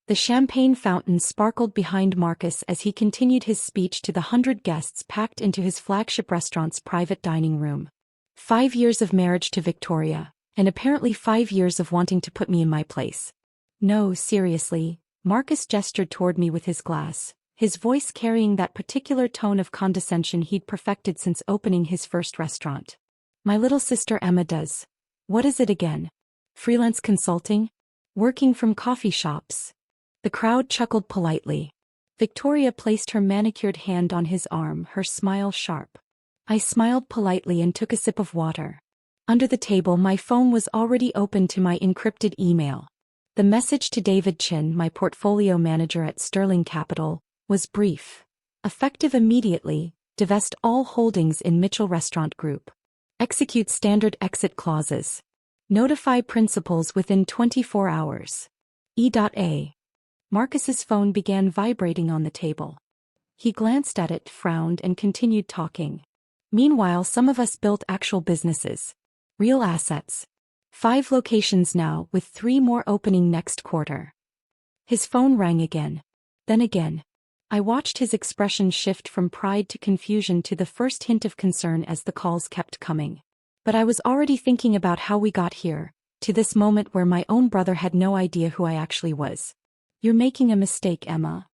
The champagne fountain sparkled behind Marcus as he continued his speech to the 100 guests packed into his flagship restaurant's private dining room. 5 years of marriage to Victoria, and apparently 5 years of wanting to put me in my place. No, seriously, Marcus gestured toward me with his glass, his voice carrying that particular tone of condescension he'd perfected since opening his first restaurant. My little sister Emma does. What is it again? Freelance consulting? Working from coffee shops? The crowd chuckled politely. Victoria placed her manicured hand on his arm, her smile sharp. I smiled politely and took a sip of water. Under the table, my phone was already open to my encrypted email. The message to David Chin, my portfolio manager at Sterling Capital, was brief. Effective immediately, divest all holdings in Mitchell Restaurant Group. Execute standard exit clauses. Notify principals within 24 hours. E.A. Marcus's phone began vibrating on the table. He glanced at it, frowned, and continued talking. Meanwhile, some of us built actual businesses. Real assets. 5 locations now, with 3 more opening next quarter. His phone rang again. Then again. I watched his expression shift from pride to confusion to the first hint of concern as the calls kept coming. But I was already thinking about how we got here, to this moment where my own brother had no idea who I actually was. You're making a mistake, Emma.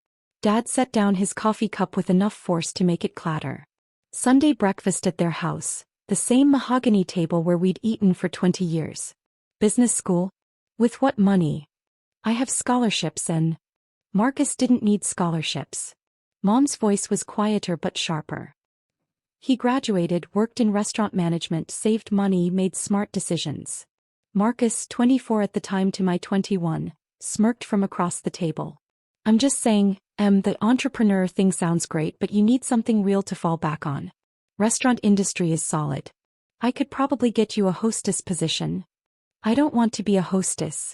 Dad set down his coffee cup with enough force to make it clatter. Sunday breakfast at their house, the same mahogany table where we'd eaten for 20 years. Business school? With what money? I have scholarships and... Marcus didn't need scholarships. Mom's voice was quieter but sharper. He graduated, worked in restaurant management, saved money, made smart decisions. Marcus, 24 at the time to my 21, smirked from across the table. I'm just saying, the entrepreneur thing sounds great, but you need something real to fall back on. Restaurant industry is solid. I could probably get you a hostess position. I don't want to be a hostess.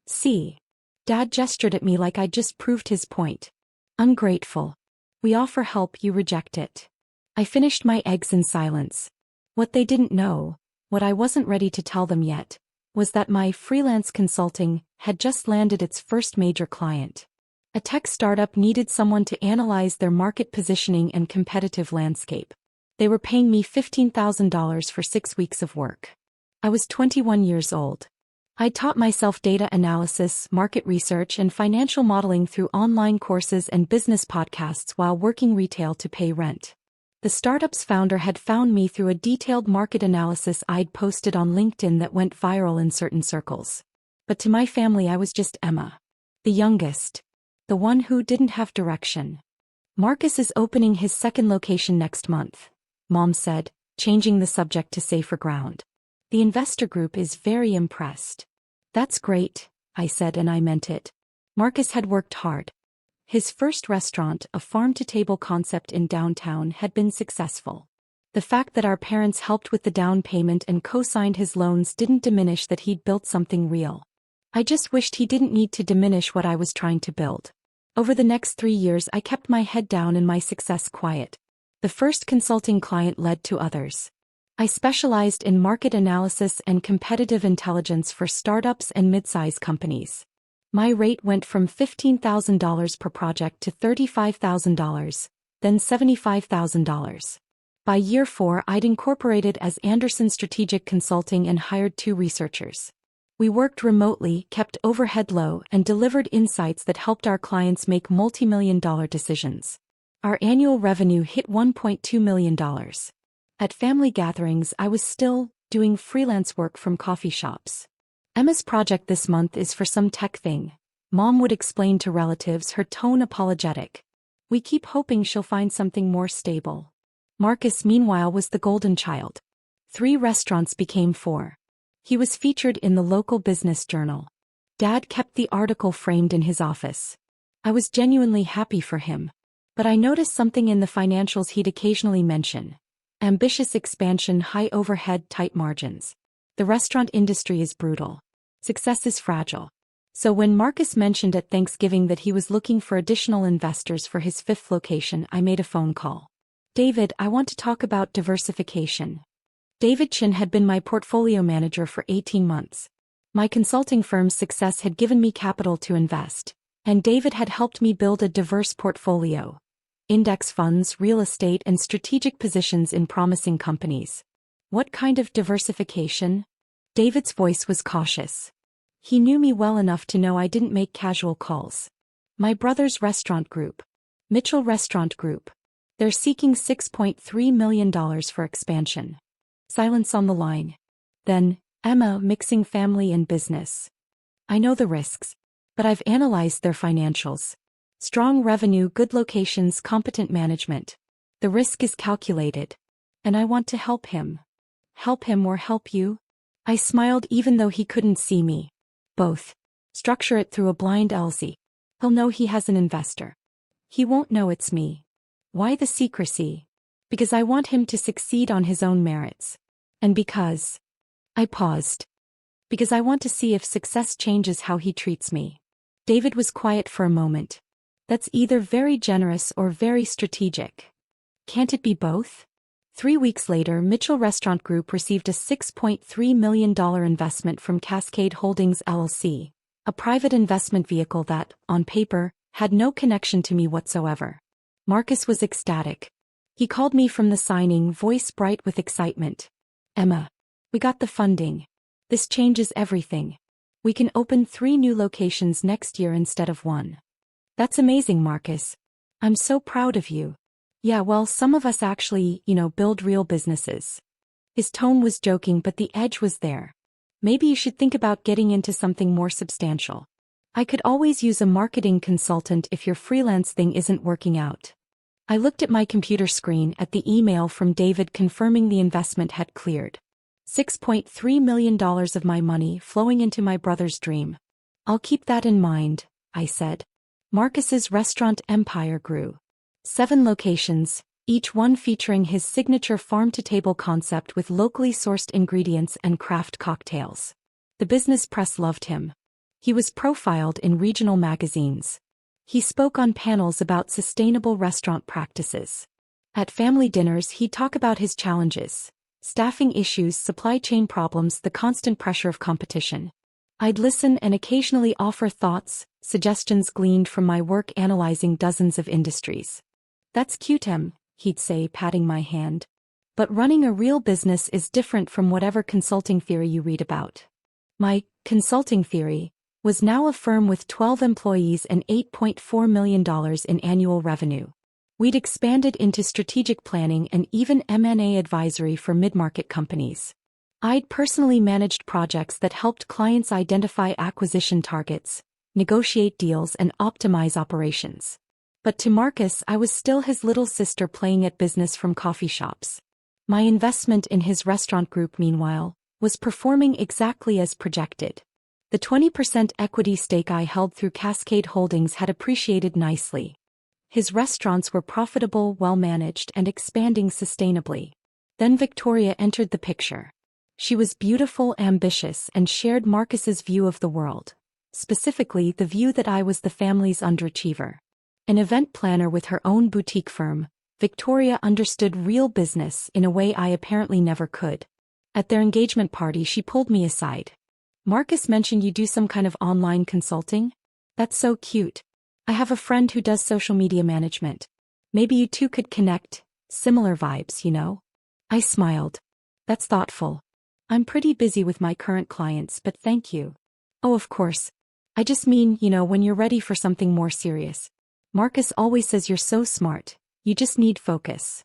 See? Dad gestured at me like I'd just proved his point. Ungrateful. We offer help, you reject it. I finished my eggs in silence. What they didn't know, what I wasn't ready to tell them yet, was that my freelance consulting had just landed its first major client. A tech startup needed someone to analyze their market positioning and competitive landscape. They were paying me $15,000 for 6 weeks of work. I was 21 years old. I taught myself data analysis, market research, and financial modeling through online courses and business podcasts while working retail to pay rent. The startup's founder had found me through a detailed market analysis I'd posted on LinkedIn that went viral in certain circles. But to my family, I was just Emma. The youngest. The one who didn't have direction. Marcus is opening his second location next month, Mom said, changing the subject to safer ground. The investor group is very impressed. That's great, I said, and I meant it. Marcus had worked hard. His first restaurant, a farm-to-table concept in downtown, had been successful. The fact that our parents helped with the down payment and co-signed his loans didn't diminish that he'd built something real. I just wished he didn't need to diminish what I was trying to build. Over the next 3 years, I kept my head down and my success quiet. The first consulting client led to others. I specialized in market analysis and competitive intelligence for startups and mid-size companies. My rate went from $15,000 per project to $35,000, then $75,000. By year 4, I'd incorporated as Anderson Strategic Consulting and hired 2 researchers. We worked remotely, kept overhead low, and delivered insights that helped our clients make multi-million-dollar decisions. Our annual revenue hit $1.2 million. At family gatherings, I was still doing freelance work from coffee shops. Emma's project this month is for some tech thing, Mom would explain to relatives, her tone apologetic. We keep hoping she'll find something more stable. Marcus, meanwhile, was the golden child. 3 restaurants became 4. He was featured in the local business journal. Dad kept the article framed in his office. I was genuinely happy for him. But I noticed something in the financials he'd occasionally mention. Ambitious expansion, high overhead, tight margins. The restaurant industry is brutal. Success is fragile. So when Marcus mentioned at Thanksgiving that he was looking for additional investors for his 5th location, I made a phone call. David, I want to talk about diversification. David Chin had been my portfolio manager for 18 months. My consulting firm's success had given me capital to invest, And David had helped me build a diverse portfolio: index funds, real estate, and strategic positions in promising companies. What kind of diversification? David's voice was cautious. He knew me well enough to know I didn't make casual calls. My brother's restaurant group, Mitchell Restaurant Group. They're seeking $6.3 million for expansion. Silence on the line. Then, Emma, mixing family and business. I know the risks, but I've analyzed their financials. Strong revenue, good locations, competent management. The risk is calculated. And I want to help him. Help him or help you? I smiled even though he couldn't see me. Both. Structure it through a blind LZ. He'll know he has an investor. He won't know it's me. Why the secrecy? Because I want him to succeed on his own merits. And because... I paused. Because I want to see if success changes how he treats me. David was quiet for a moment. That's either very generous or very strategic. Can't it be both? 3 weeks later, Mitchell Restaurant Group received a $6.3 million investment from Cascade Holdings LLC, a private investment vehicle that, on paper, had no connection to me whatsoever. Marcus was ecstatic. He called me from the signing, voice bright with excitement. Emma, we got the funding. This changes everything. We can open 3 new locations next year instead of 1. That's amazing, Marcus. I'm so proud of you. Yeah, well, some of us actually, build real businesses. His tone was joking, but the edge was there. Maybe you should think about getting into something more substantial. I could always use a marketing consultant if your freelance thing isn't working out. I looked at my computer screen at the email from David confirming the investment had cleared. $6.3 million of my money flowing into my brother's dream. I'll keep that in mind, I said. Marcus's restaurant empire grew. 7 locations, each one featuring his signature farm-to-table concept with locally sourced ingredients and craft cocktails. The business press loved him. He was profiled in regional magazines. He spoke on panels about sustainable restaurant practices. At family dinners, he'd talk about his challenges: staffing issues, supply chain problems, the constant pressure of competition. I'd listen and occasionally offer thoughts, suggestions gleaned from my work analyzing dozens of industries. That's cute, he'd say, patting my hand. But running a real business is different from whatever consulting theory you read about. My consulting theory was now a firm with 12 employees and $8.4 million in annual revenue. We'd expanded into strategic planning and even M&A advisory for mid-market companies. I'd personally managed projects that helped clients identify acquisition targets, negotiate deals, and optimize operations. But to Marcus, I was still his little sister playing at business from coffee shops. My investment in his restaurant group, meanwhile, was performing exactly as projected. The 20% equity stake I held through Cascade Holdings had appreciated nicely. His restaurants were profitable, well-managed, and expanding sustainably. Then Victoria entered the picture. She was beautiful, ambitious, and shared Marcus's view of the world. Specifically, the view that I was the family's underachiever. An event planner with her own boutique firm, Victoria understood real business in a way I apparently never could. At their engagement party, she pulled me aside. Marcus mentioned you do some kind of online consulting? That's so cute. I have a friend who does social media management. Maybe you two could connect. Similar vibes, I smiled. That's thoughtful. I'm pretty busy with my current clients, but thank you. Oh, of course. I just mean, when you're ready for something more serious. Marcus always says you're so smart, you just need focus.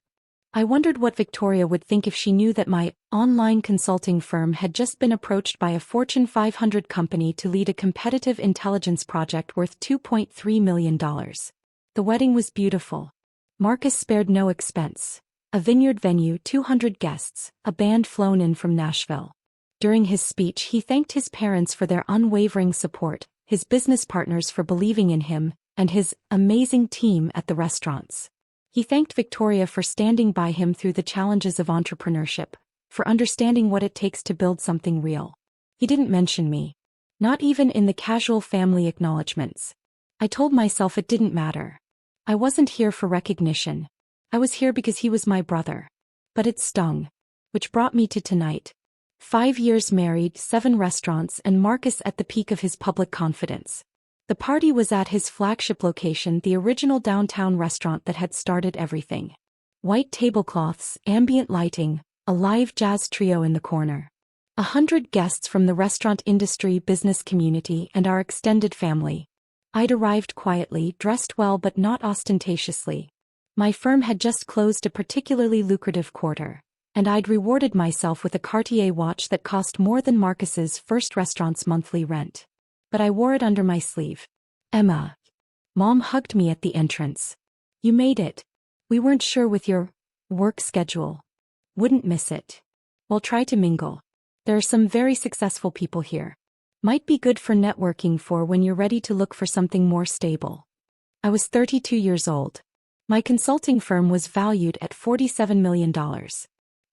I wondered what Victoria would think if she knew that my online consulting firm had just been approached by a Fortune 500 company to lead a competitive intelligence project worth $2.3 million. The wedding was beautiful. Marcus spared no expense. A vineyard venue, 200 guests, a band flown in from Nashville. During his speech, he thanked his parents for their unwavering support, his business partners for believing in him, and his amazing team at the restaurants. He thanked Victoria for standing by him through the challenges of entrepreneurship, for understanding what it takes to build something real. He didn't mention me. Not even in the casual family acknowledgments. I told myself it didn't matter. I wasn't here for recognition. I was here because he was my brother. But it stung. Which brought me to tonight. 5 years married, 7 restaurants, and Marcus at the peak of his public confidence. The party was at his flagship location, the original downtown restaurant that had started everything. White tablecloths, ambient lighting, a live jazz trio in the corner. 100 guests from the restaurant industry, business community, and our extended family. I'd arrived quietly, dressed well but not ostentatiously. My firm had just closed a particularly lucrative quarter, and I'd rewarded myself with a Cartier watch that cost more than Marcus's first restaurant's monthly rent. But I wore it under my sleeve. Emma. Mom hugged me at the entrance. You made it. We weren't sure with your work schedule. Wouldn't miss it. Well, try to mingle. There are some very successful people here. Might be good for networking for when you're ready to look for something more stable. I was 32 years old. My consulting firm was valued at $47 million.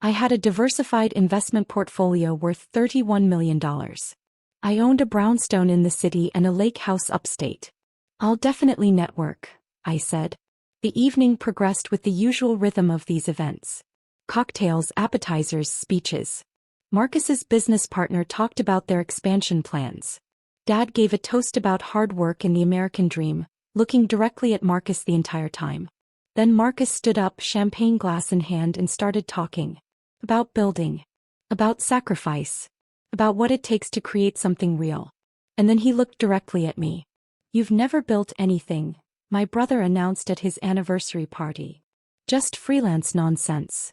I had a diversified investment portfolio worth $31 million. I owned a brownstone in the city and a lake house upstate. I'll definitely network, I said. The evening progressed with the usual rhythm of these events. Cocktails, appetizers, speeches. Marcus's business partner talked about their expansion plans. Dad gave a toast about hard work and the American dream, looking directly at Marcus the entire time. Then Marcus stood up, champagne glass in hand, and started talking. About building. About sacrifice. About what it takes to create something real. And then he looked directly at me. You've never built anything, my brother announced at his anniversary party. Just freelance nonsense.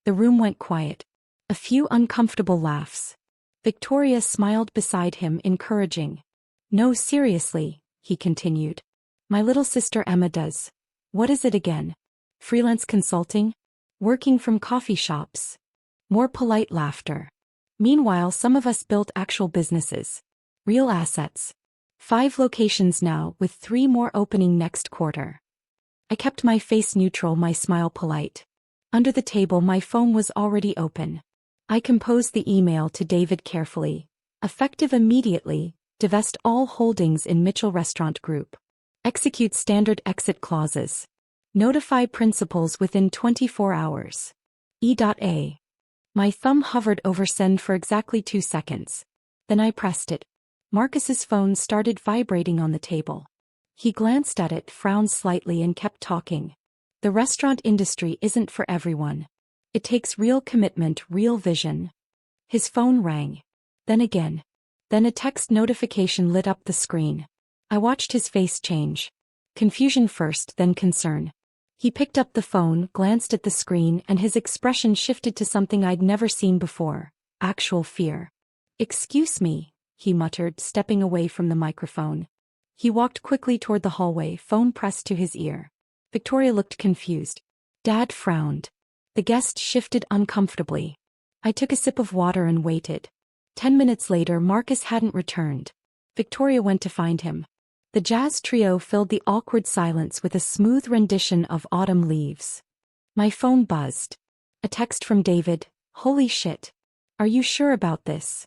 The room went quiet. A few uncomfortable laughs. Victoria smiled beside him, encouraging. No, seriously, he continued. My little sister Emma does. What is it again? Freelance consulting? Working from coffee shops. More polite laughter. Meanwhile, some of us built actual businesses. Real assets. 5 locations now, with 3 more opening next quarter. I kept my face neutral, my smile polite. Under the table, my phone was already open. I composed the email to David carefully. Effective immediately, divest all holdings in Mitchell Restaurant Group. Execute standard exit clauses. Notify principals within 24 hours. E.A. My thumb hovered over send for exactly 2 seconds. Then I pressed it. Marcus's phone started vibrating on the table. He glanced at it, frowned slightly, and kept talking. The restaurant industry isn't for everyone. It takes real commitment, real vision. His phone rang. Then again. Then a text notification lit up the screen. I watched his face change. Confusion first, then concern. He picked up the phone, glanced at the screen, and his expression shifted to something I'd never seen before. Actual fear. Excuse me, he muttered, stepping away from the microphone. He walked quickly toward the hallway, phone pressed to his ear. Victoria looked confused. Dad frowned. The guest shifted uncomfortably. I took a sip of water and waited. 10 minutes later, Marcus hadn't returned. Victoria went to find him. The jazz trio filled the awkward silence with a smooth rendition of Autumn Leaves. My phone buzzed. A text from David. Holy shit. Are you sure about this?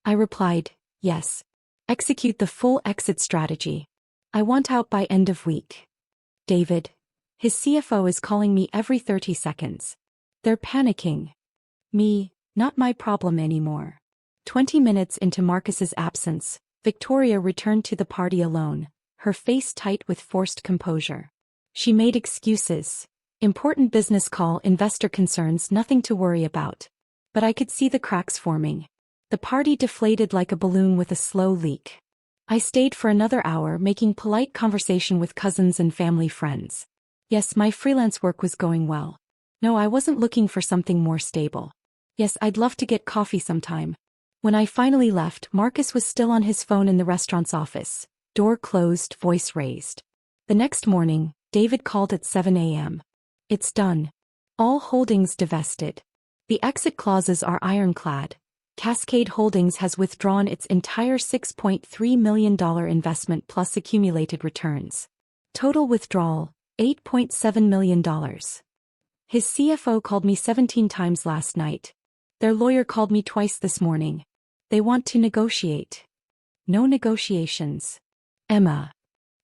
I replied, yes. Execute the full exit strategy. I want out by end of week. David. His CFO is calling me every 30 seconds. They're panicking. Me, not my problem anymore. 20 minutes into Marcus's absence, Victoria returned to the party alone, her face tight with forced composure. She made excuses. Important business call, investor concerns, nothing to worry about. But I could see the cracks forming. The party deflated like a balloon with a slow leak. I stayed for another hour, making polite conversation with cousins and family friends. Yes, my freelance work was going well. No, I wasn't looking for something more stable. Yes, I'd love to get coffee sometime. When I finally left, Marcus was still on his phone in the restaurant's office. Door closed, voice raised. The next morning, David called at 7 a.m. It's done. All holdings divested. The exit clauses are ironclad. Cascade Holdings has withdrawn its entire $6.3 million investment plus accumulated returns. Total withdrawal, $8.7 million. His CFO called me 17 times last night. Their lawyer called me twice this morning. They want to negotiate. No negotiations. Emma.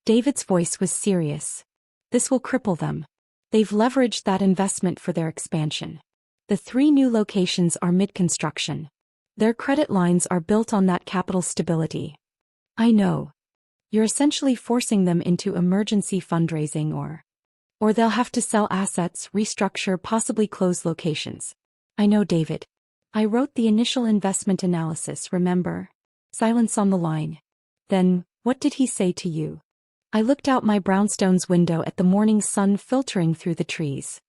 David's voice was serious. This will cripple them. They've leveraged that investment for their expansion. The 3 new locations are mid-construction. Their credit lines are built on that capital stability. I know. You're essentially forcing them into emergency fundraising or they'll have to sell assets, restructure, possibly close locations. I know, David. I wrote the initial investment analysis, remember? Silence on the line. Then, what did he say to you? I looked out my brownstone's window at the morning sun filtering through the trees.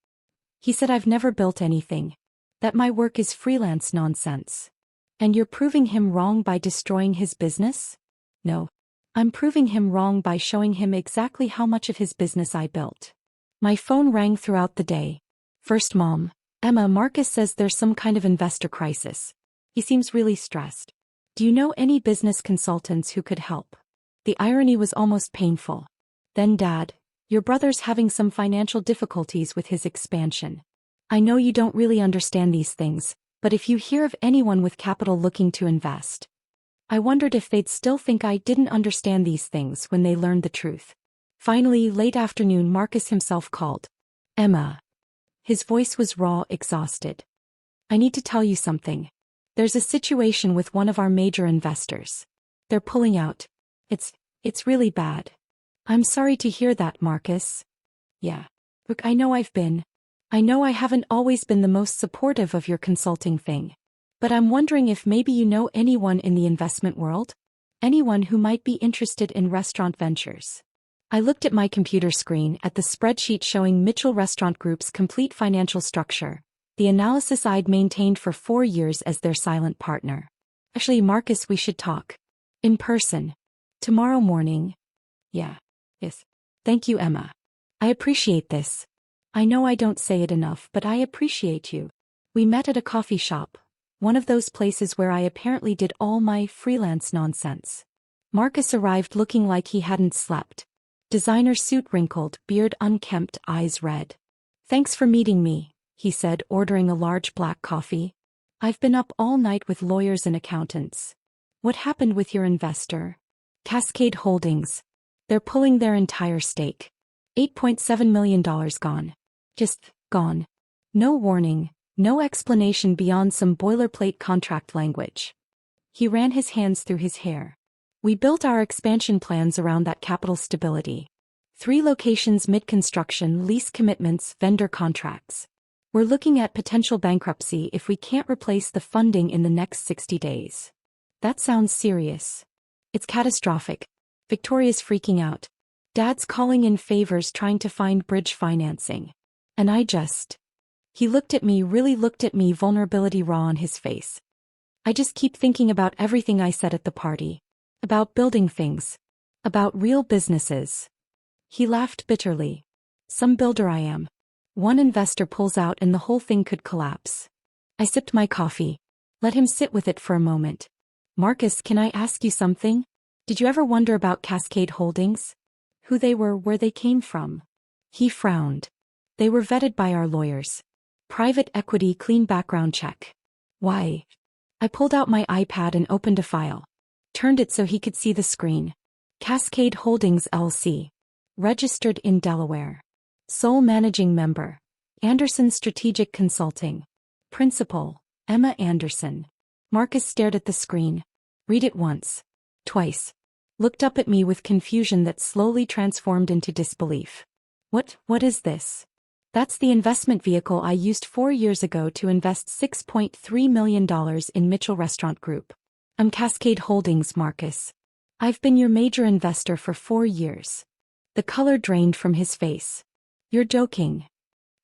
He said I've never built anything. That my work is freelance nonsense. And you're proving him wrong by destroying his business? No. I'm proving him wrong by showing him exactly how much of his business I built. My phone rang throughout the day. First, Mom. Emma, Marcus says there's some kind of investor crisis. He seems really stressed. Do you know any business consultants who could help? The irony was almost painful. Then Dad, your brother's having some financial difficulties with his expansion. I know you don't really understand these things, but if you hear of anyone with capital looking to invest, I wondered if they'd still think I didn't understand these things when they learned the truth. Finally, late afternoon, Marcus himself called. Emma. His voice was raw, exhausted. I need to tell you something. There's a situation with one of our major investors. They're pulling out. It's really bad. I'm sorry to hear that, Marcus. Yeah. Look, I know I haven't always been the most supportive of your consulting thing. But I'm wondering if maybe you know anyone in the investment world? Anyone who might be interested in restaurant ventures. I looked at my computer screen at the spreadsheet showing Mitchell Restaurant Group's complete financial structure, the analysis I'd maintained for 4 years as their silent partner. Actually, Marcus, we should talk. In person. Tomorrow morning. Yeah. Yes. Thank you, Emma. I appreciate this. I know I don't say it enough, but I appreciate you. We met at a coffee shop, one of those places where I apparently did all my freelance nonsense. Marcus arrived looking like he hadn't slept. Designer suit wrinkled, beard unkempt, eyes red. Thanks for meeting me, he said, ordering a large black coffee. I've been up all night with lawyers and accountants. What happened with your investor? Cascade Holdings. They're pulling their entire stake. $8.7 million gone. Just gone. No warning, no explanation beyond some boilerplate contract language. He ran his hands through his hair. We built our expansion plans around that capital stability. 3 locations mid-construction, lease commitments, vendor contracts. We're looking at potential bankruptcy if we can't replace the funding in the next 60 days. That sounds serious. It's catastrophic. Victoria's freaking out. Dad's calling in favors trying to find bridge financing. And He looked at me, really looked at me, vulnerability raw on his face. I just keep thinking about everything I said at the party. About building things. About real businesses. He laughed bitterly. Some builder I am. One investor pulls out and the whole thing could collapse. I sipped my coffee. Let him sit with it for a moment. Marcus, can I ask you something? Did you ever wonder about Cascade Holdings? Who they were, where they came from? He frowned. They were vetted by our lawyers. Private equity, clean background check. Why? I pulled out my iPad and opened a file. Turned it so he could see the screen. Cascade Holdings LC. Registered in Delaware. Sole managing member. Anderson Strategic Consulting. Principal, Emma Anderson. Marcus stared at the screen. Read it once. Twice. Looked up at me with confusion that slowly transformed into disbelief. What is this? That's the investment vehicle I used 4 years ago to invest $6.3 million in Mitchell Restaurant Group. I'm Cascade Holdings, Marcus. I've been your major investor for 4 years. The color drained from his face. You're joking.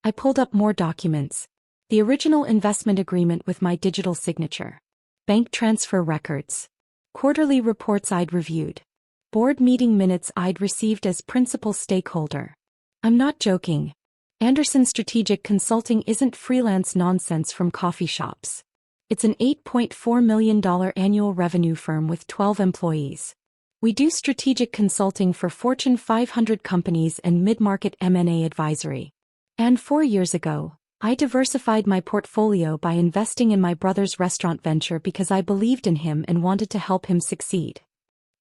I pulled up more documents. The original investment agreement with my digital signature. Bank transfer records. Quarterly reports I'd reviewed. Board meeting minutes I'd received as principal stakeholder. I'm not joking. Anderson Strategic Consulting isn't freelance nonsense from coffee shops. It's an $8.4 million annual revenue firm with 12 employees. We do strategic consulting for Fortune 500 companies and mid-market M&A advisory. And 4 years ago, I diversified my portfolio by investing in my brother's restaurant venture because I believed in him and wanted to help him succeed.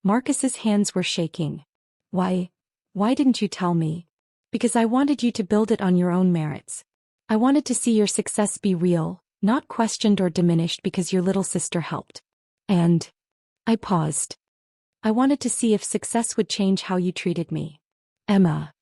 Marcus's hands were shaking. Why didn't you tell me? Because I wanted you to build it on your own merits. I wanted to see your success be real, not questioned or diminished because your little sister helped. And I paused. I wanted to see if success would change how you treated me. Emma.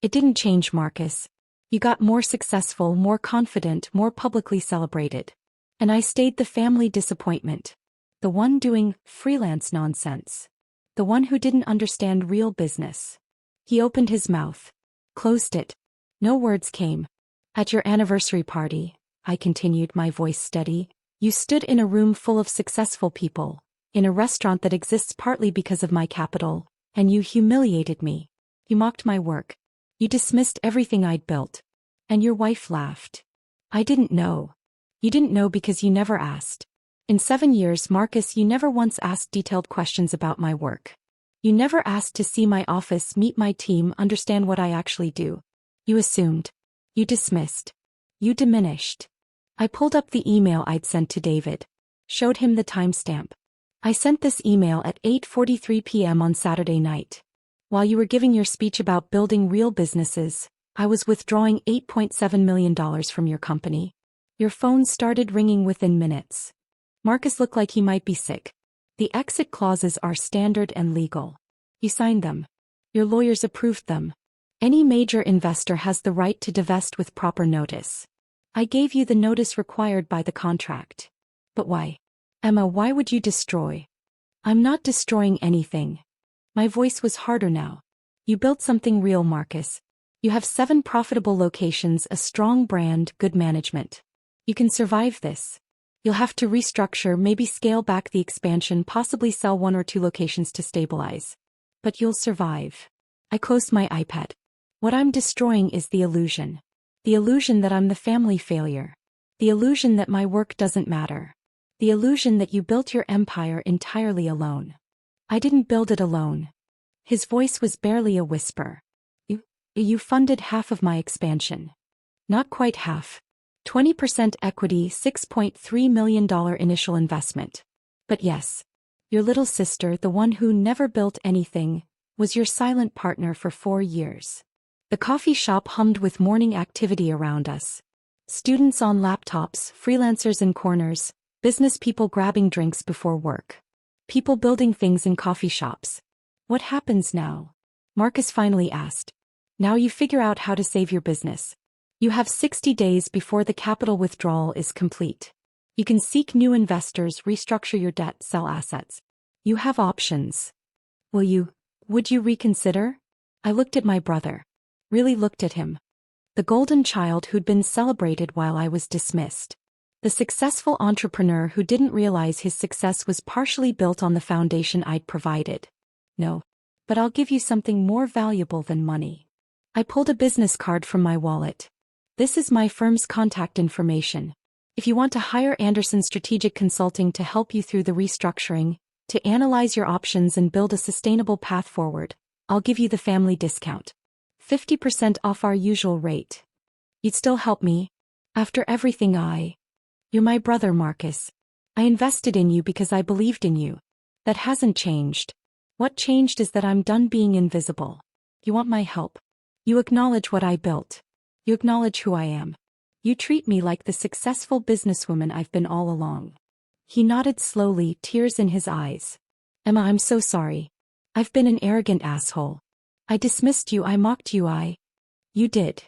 It didn't change, Marcus. You got more successful, more confident, more publicly celebrated. And I stayed the family disappointment. The one doing freelance nonsense. The one who didn't understand real business. He opened his mouth. Closed it. No words came. At your anniversary party, I continued, my voice steady, you stood in a room full of successful people, in a restaurant that exists partly because of my capital, and you humiliated me. You mocked my work. You dismissed everything I'd built. And your wife laughed. I didn't know. You didn't know because you never asked. In 7 years, Marcus, you never once asked detailed questions about my work. You never asked to see my office, meet my team, understand what I actually do. You assumed. You dismissed. You diminished. I pulled up the email I'd sent to David. Showed him the timestamp. I sent this email at 8:43 p.m. on Saturday night. While you were giving your speech about building real businesses, I was withdrawing $8.7 million from your company. Your phone started ringing within minutes. Marcus looked like he might be sick. The exit clauses are standard and legal. You signed them. Your lawyers approved them. Any major investor has the right to divest with proper notice. I gave you the notice required by the contract. But why? Emma, why would you destroy? I'm not destroying anything. My voice was harder now. You built something real, Marcus. You have 7 profitable locations, a strong brand, good management. You can survive this. You'll have to restructure, maybe scale back the expansion, possibly sell 1 or 2 locations to stabilize. But you'll survive. I closed my iPad. What I'm destroying is the illusion. The illusion that I'm the family failure. The illusion that my work doesn't matter. The illusion that you built your empire entirely alone. I didn't build it alone. His voice was barely a whisper. You funded half of my expansion. Not quite half. 20% equity, $6.3 million initial investment. But yes, your little sister, the one who never built anything, was your silent partner for 4 years. The coffee shop hummed with morning activity around us. Students on laptops, freelancers in corners, business people grabbing drinks before work. People building things in coffee shops. What happens now? Marcus finally asked. Now you figure out how to save your business. You have 60 days before the capital withdrawal is complete. You can seek new investors, restructure your debt, sell assets. You have options. Would you reconsider? I looked at my brother. Really looked at him. The golden child who'd been celebrated while I was dismissed. The successful entrepreneur who didn't realize his success was partially built on the foundation I'd provided. No. But I'll give you something more valuable than money. I pulled a business card from my wallet. This is my firm's contact information. If you want to hire Anderson Strategic Consulting to help you through the restructuring, to analyze your options and build a sustainable path forward, I'll give you the family discount. 50% off our usual rate. You'd still help me? After everything You're my brother, Marcus. I invested in you because I believed in you. That hasn't changed. What changed is that I'm done being invisible. You want my help. You acknowledge what I built. You acknowledge who I am. You treat me like the successful businesswoman I've been all along. He nodded slowly, tears in his eyes. Emma, I'm so sorry. I've been an arrogant asshole. I dismissed you, I mocked you, You did.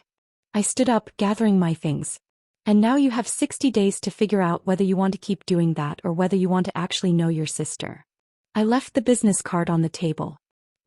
I stood up, gathering my things. And now you have 60 days to figure out whether you want to keep doing that or whether you want to actually know your sister. I left the business card on the table.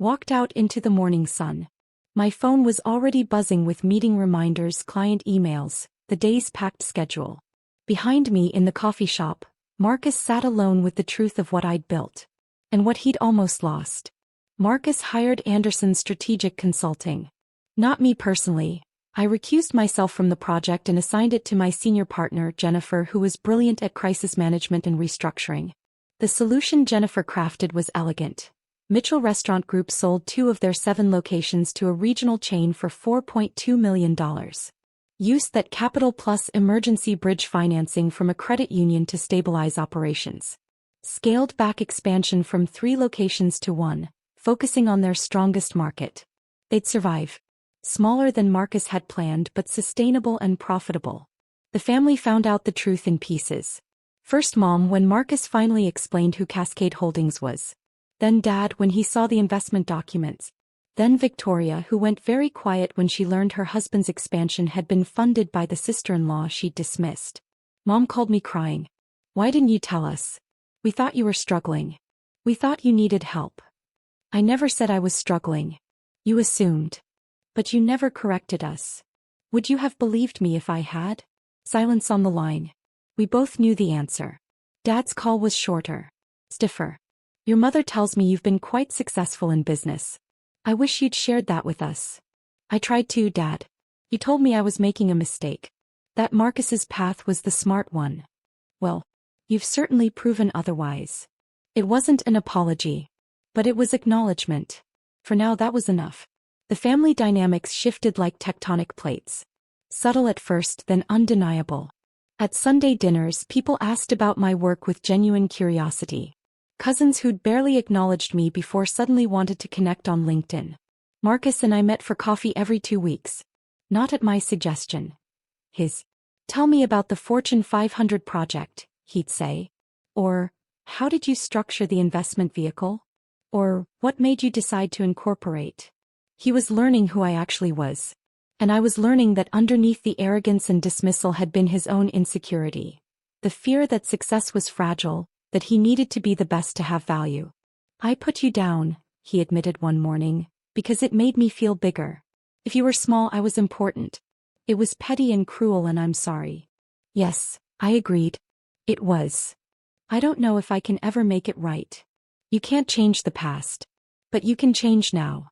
Walked out into the morning sun. My phone was already buzzing with meeting reminders, client emails, the day's packed schedule. Behind me in the coffee shop, Marcus sat alone with the truth of what I'd built. And what he'd almost lost. Marcus hired Anderson Strategic Consulting. Not me personally. I recused myself from the project and assigned it to my senior partner, Jennifer, who was brilliant at crisis management and restructuring. The solution Jennifer crafted was elegant. Mitchell Restaurant Group sold 2 of their 7 locations to a regional chain for $4.2 million. Used that capital plus emergency bridge financing from a credit union to stabilize operations. Scaled back expansion from 3 locations to 1, focusing on their strongest market. They'd survive. Smaller than Marcus had planned, but sustainable and profitable. The family found out the truth in pieces. First, Mom, when Marcus finally explained who Cascade Holdings was. Then Dad when he saw the investment documents. Then Victoria, who went very quiet when she learned her husband's expansion had been funded by the sister-in-law she'd dismissed. Mom called me crying. Why didn't you tell us? We thought you were struggling. We thought you needed help. I never said I was struggling. You assumed. But you never corrected us. Would you have believed me if I had? Silence on the line. We both knew the answer. Dad's call was shorter. Stiffer. Your mother tells me you've been quite successful in business. I wish you'd shared that with us. I tried to, Dad. You told me I was making a mistake. That Marcus's path was the smart one. Well, you've certainly proven otherwise. It wasn't an apology. But it was acknowledgement. For now that was enough. The family dynamics shifted like tectonic plates. Subtle at first, then undeniable. At Sunday dinners, people asked about my work with genuine curiosity. Cousins who'd barely acknowledged me before suddenly wanted to connect on LinkedIn. Marcus and I met for coffee every 2 weeks. Not at my suggestion. His. Tell me about the Fortune 500 project, he'd say. Or, how did you structure the investment vehicle? Or, what made you decide to incorporate? He was learning who I actually was. And I was learning that underneath the arrogance and dismissal had been his own insecurity. The fear that success was fragile, that he needed to be the best to have value. I put you down, he admitted one morning, because it made me feel bigger. If you were small, I was important. It was petty and cruel, and I'm sorry. Yes, I agreed. It was. I don't know if I can ever make it right. You can't change the past. But you can change now.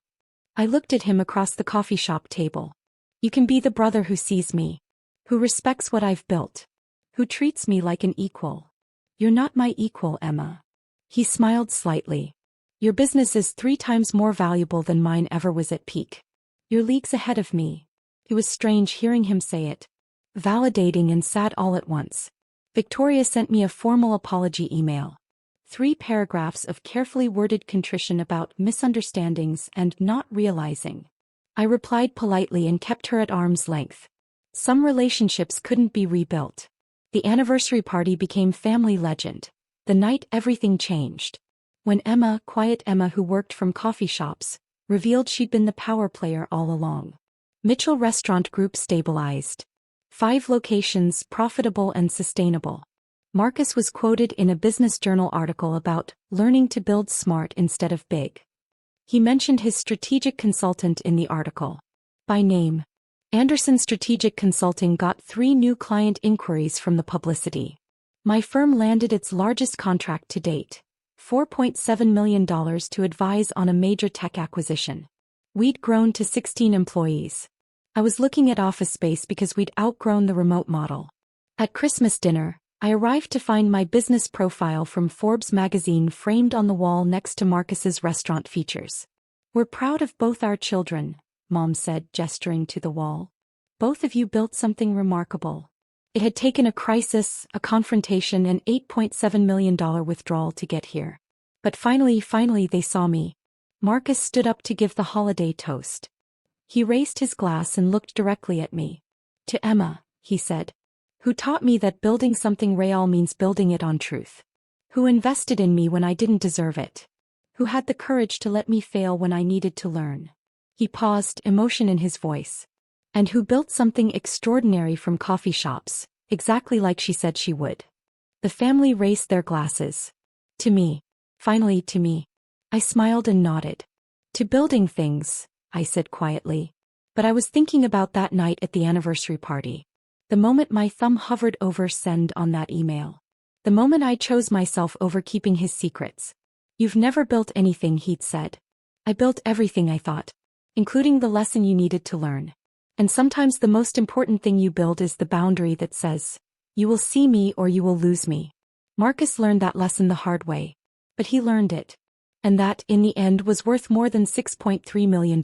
I looked at him across the coffee shop table. You can be the brother who sees me. Who respects what I've built. Who treats me like an equal. You're not my equal, Emma. He smiled slightly. Your business is 3 times more valuable than mine ever was at peak. You're leagues ahead of me. It was strange hearing him say it. Validating and sad all at once. Victoria sent me a formal apology email. 3 paragraphs of carefully worded contrition about misunderstandings and not realizing. I replied politely and kept her at arm's length. Some relationships couldn't be rebuilt. The anniversary party became family legend. The night everything changed. When Emma, quiet Emma who worked from coffee shops, revealed she'd been the power player all along. Mitchell Restaurant Group stabilized. 5 locations, profitable and sustainable. Marcus was quoted in a Business Journal article about learning to build smart instead of big. He mentioned his strategic consultant in the article. By name. Anderson Strategic Consulting got 3 new client inquiries from the publicity. My firm landed its largest contract to date, $4.7 million to advise on a major tech acquisition. We'd grown to 16 employees. I was looking at office space because we'd outgrown the remote model. At Christmas dinner, I arrived to find my business profile from Forbes magazine framed on the wall next to Marcus's restaurant features. We're proud of both our children, Mom said, gesturing to the wall. Both of you built something remarkable. It had taken a crisis, a confrontation, and $8.7 million withdrawal to get here. But finally they saw me. Marcus stood up to give the holiday toast. He raised his glass and looked directly at me. To Emma, he said. Who taught me that building something real means building it on truth. Who invested in me when I didn't deserve it. Who had the courage to let me fail when I needed to learn. He paused, emotion in his voice. And who built something extraordinary from coffee shops, exactly like she said she would. The family raised their glasses. To me. Finally to me. I smiled and nodded. To building things, I said quietly. But I was thinking about that night at the anniversary party. The moment my thumb hovered over send on that email. The moment I chose myself over keeping his secrets. You've never built anything, he'd said. I built everything, I thought. Including the lesson you needed to learn. And sometimes the most important thing you build is the boundary that says, you will see me or you will lose me. Marcus learned that lesson the hard way. But he learned it. And that, in the end, was worth more than $6.3 million.